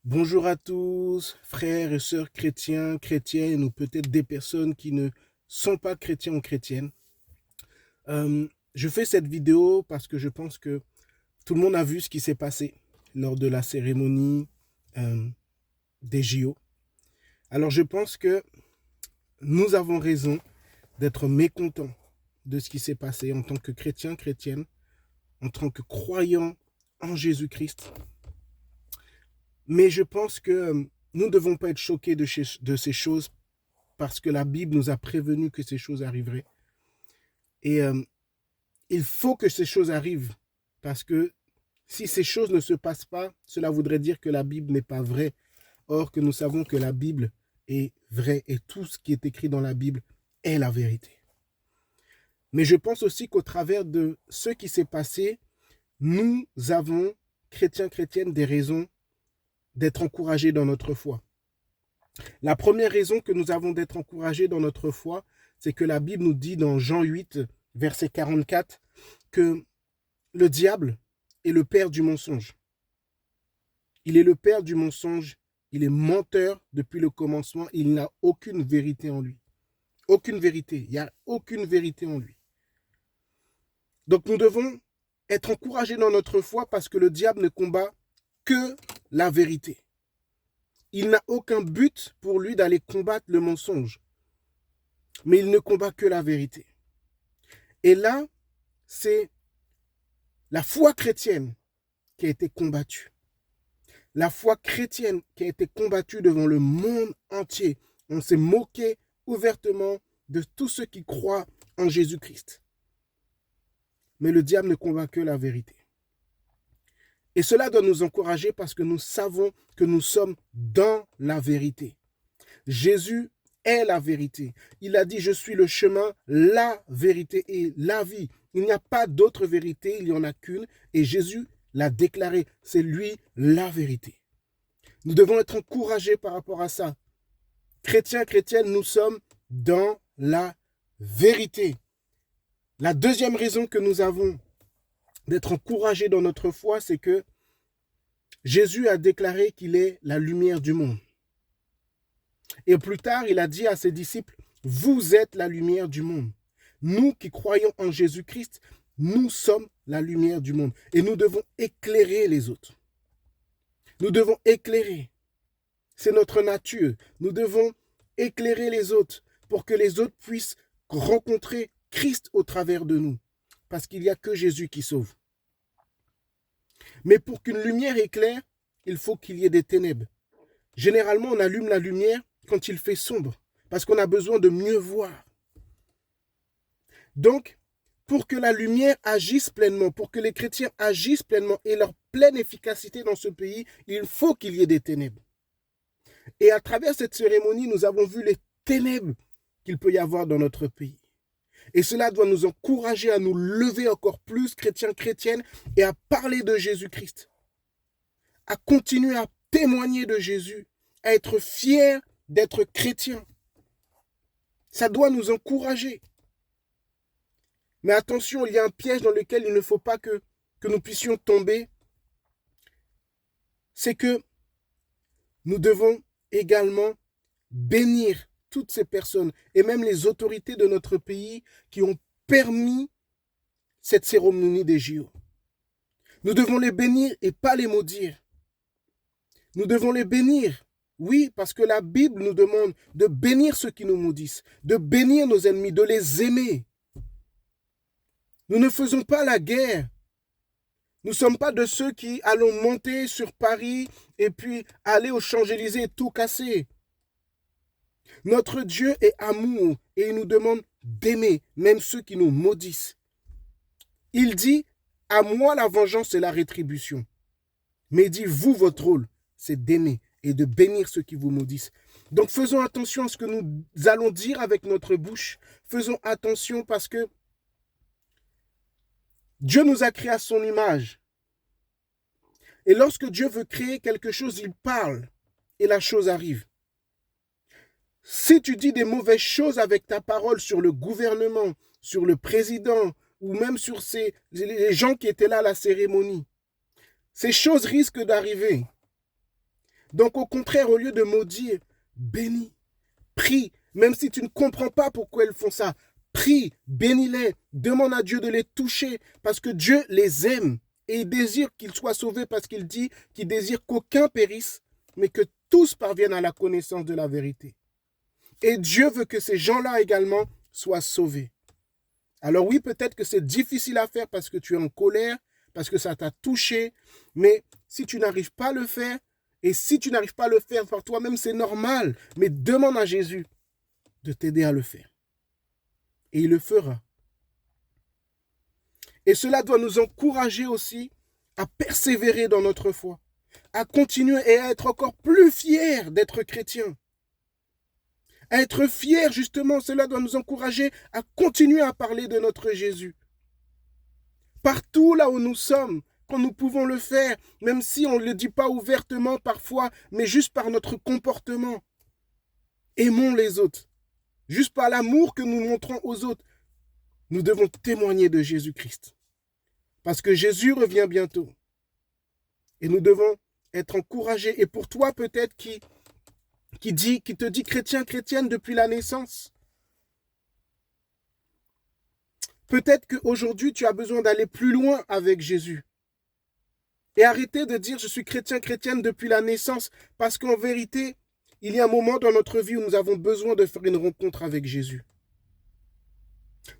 Bonjour à tous, frères et sœurs chrétiens, chrétiennes ou peut-être des personnes qui ne sont pas chrétiens ou chrétiennes. Je fais cette vidéo parce que je pense que tout le monde a vu ce qui s'est passé lors de la cérémonie euh, des JO. Alors je pense que nous avons raison d'être mécontents de ce qui s'est passé en tant que chrétiens, chrétiennes, en tant que croyants en Jésus-Christ. Mais je pense que nous ne devons pas être choqués de ces choses parce que la Bible nous a prévenu que ces choses arriveraient. Et il faut que ces choses arrivent parce que si ces choses ne se passent pas, cela voudrait dire que la Bible n'est pas vraie. Or que nous savons que la Bible est vraie et tout ce qui est écrit dans la Bible est la vérité. Mais je pense aussi qu'au travers de ce qui s'est passé, nous avons, chrétiens, chrétiennes, des raisons d'être encouragés dans notre foi. La première raison que nous avons d'être encouragés dans notre foi, c'est que la Bible nous dit dans Jean 8, verset 44, que le diable est le père du mensonge. Il est le père du mensonge, il est menteur depuis le commencement, il n'a aucune vérité en lui. Aucune vérité, il n'y a aucune vérité en lui. Donc nous devons être encouragés dans notre foi parce que le diable ne combat que la vérité. Il n'a aucun but pour lui d'aller combattre le mensonge, mais il ne combat que la vérité. Et là, c'est la foi chrétienne qui a été combattue. La foi chrétienne qui a été combattue devant le monde entier. On s'est moqué ouvertement de tous ceux qui croient en Jésus-Christ. Mais le diable ne combat que la vérité. Et cela doit nous encourager parce que nous savons que nous sommes dans la vérité. Jésus est la vérité. Il a dit, je suis le chemin, la vérité et la vie. Il n'y a pas d'autre vérité, il n'y en a qu'une. Et Jésus l'a déclaré, c'est lui la vérité. Nous devons être encouragés par rapport à ça. Chrétiens, chrétiennes, nous sommes dans la vérité. La deuxième raison que nous avons d'être encouragés dans notre foi, c'est que Jésus a déclaré qu'il est la lumière du monde. Et plus tard, il a dit à ses disciples, vous êtes la lumière du monde. Nous qui croyons en Jésus-Christ, nous sommes la lumière du monde. Et nous devons éclairer les autres. Nous devons éclairer. C'est notre nature. Nous devons éclairer les autres pour que les autres puissent rencontrer Christ au travers de nous. Parce qu'il n'y a que Jésus qui sauve. Mais pour qu'une lumière éclaire, il faut qu'il y ait des ténèbres. Généralement, on allume la lumière quand il fait sombre, parce qu'on a besoin de mieux voir. Donc, pour que la lumière agisse pleinement, pour que les chrétiens agissent pleinement et leur pleine efficacité dans ce pays, il faut qu'il y ait des ténèbres. Et à travers cette cérémonie, nous avons vu les ténèbres qu'il peut y avoir dans notre pays. Et cela doit nous encourager à nous lever encore plus, chrétiens, chrétiennes, et à parler de Jésus-Christ. À continuer à témoigner de Jésus, à être fiers d'être chrétiens. Ça doit nous encourager. Mais attention, il y a un piège dans lequel il ne faut pas que nous puissions tomber. C'est que nous devons également bénir toutes ces personnes et même les autorités de notre pays qui ont permis cette cérémonie des JO. Nous devons les bénir et pas les maudire. Nous devons les bénir. Oui, parce que la Bible nous demande de bénir ceux qui nous maudissent, de bénir nos ennemis, de les aimer. Nous ne faisons pas la guerre. Nous ne sommes pas de ceux qui allons monter sur Paris et puis aller aux Champs-Élysées et tout casser. Notre Dieu est amour et il nous demande d'aimer même ceux qui nous maudissent. Il dit, à moi la vengeance et la rétribution. Mais il dit, vous, votre rôle, c'est d'aimer et de bénir ceux qui vous maudissent. Donc faisons attention à ce que nous allons dire avec notre bouche. Faisons attention parce que Dieu nous a créés à son image. Et lorsque Dieu veut créer quelque chose, il parle et la chose arrive. Si tu dis des mauvaises choses avec ta parole sur le gouvernement, sur le président ou même sur les gens qui étaient là à la cérémonie, ces choses risquent d'arriver. Donc au contraire, au lieu de maudire, bénis, prie, même si tu ne comprends pas pourquoi elles font ça. Prie, bénis-les, demande à Dieu de les toucher, parce que Dieu les aime et il désire qu'ils soient sauvés, parce qu'il dit qu'il désire qu'aucun périsse, mais que tous parviennent à la connaissance de la vérité. Et Dieu veut que ces gens-là également soient sauvés. Alors oui, peut-être que c'est difficile à faire parce que tu es en colère, parce que ça t'a touché, mais si tu n'arrives pas à le faire, et si tu n'arrives pas à le faire par toi-même, c'est normal, mais demande à Jésus de t'aider à le faire. Et il le fera. Et cela doit nous encourager aussi à persévérer dans notre foi, à continuer et à être encore plus fiers d'être chrétiens. À être fiers, justement, cela doit nous encourager à continuer à parler de notre Jésus. Partout là où nous sommes, quand nous pouvons le faire, même si on ne le dit pas ouvertement parfois, mais juste par notre comportement. Aimons les autres. Juste par l'amour que nous montrons aux autres, nous devons témoigner de Jésus-Christ. Parce que Jésus revient bientôt. Et nous devons être encouragés. Et pour toi peut-être qui te dit chrétien, chrétienne depuis la naissance, peut-être qu'aujourd'hui tu as besoin d'aller plus loin avec Jésus. Et arrêter de dire je suis chrétien, chrétienne depuis la naissance. Parce qu'en vérité, il y a un moment dans notre vie où nous avons besoin de faire une rencontre avec Jésus.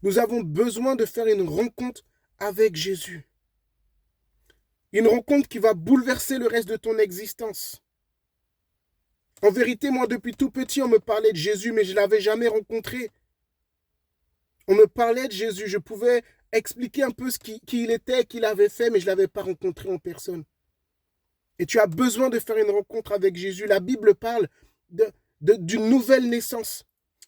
Nous avons besoin de faire une rencontre avec Jésus. Une rencontre qui va bouleverser le reste de ton existence. En vérité, moi, depuis tout petit, on me parlait de Jésus, mais je ne l'avais jamais rencontré. On me parlait de Jésus, je pouvais expliquer un peu qui il était, qu'il avait fait, mais je ne l'avais pas rencontré en personne. Et tu as besoin de faire une rencontre avec Jésus. La Bible parle d'une nouvelle naissance.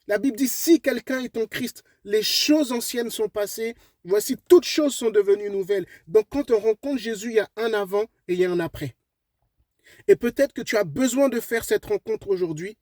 La Bible dit, si quelqu'un est en Christ, les choses anciennes sont passées, voici toutes choses sont devenues nouvelles. Donc quand on rencontre Jésus, il y a un avant et il y a un après. Et peut-être que tu as besoin de faire cette rencontre aujourd'hui,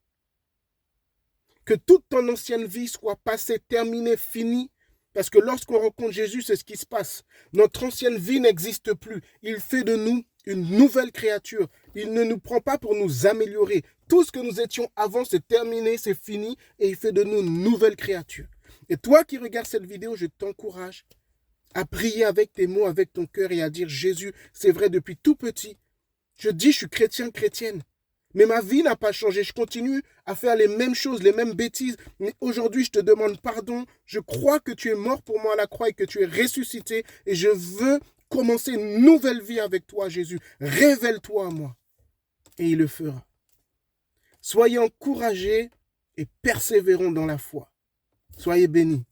que toute ton ancienne vie soit passée, terminée, finie, parce que lorsqu'on rencontre Jésus, c'est ce qui se passe. Notre ancienne vie n'existe plus. Il fait de nous une nouvelle créature. Il ne nous prend pas pour nous améliorer. Tout ce que nous étions avant, c'est terminé, c'est fini, et il fait de nous une nouvelle créature. Et toi qui regardes cette vidéo, je t'encourage à prier avec tes mots, avec ton cœur, et à dire, Jésus, c'est vrai, depuis tout petit, je dis, je suis chrétien, chrétienne. Mais ma vie n'a pas changé. Je continue à faire les mêmes choses, les mêmes bêtises. Mais aujourd'hui, je te demande pardon. Je crois que tu es mort pour moi à la croix et que tu es ressuscité. Et je veux commencer une nouvelle vie avec toi, Jésus. Révèle-toi à moi. Et il le fera. Soyez encouragés et persévérons dans la foi. Soyez bénis.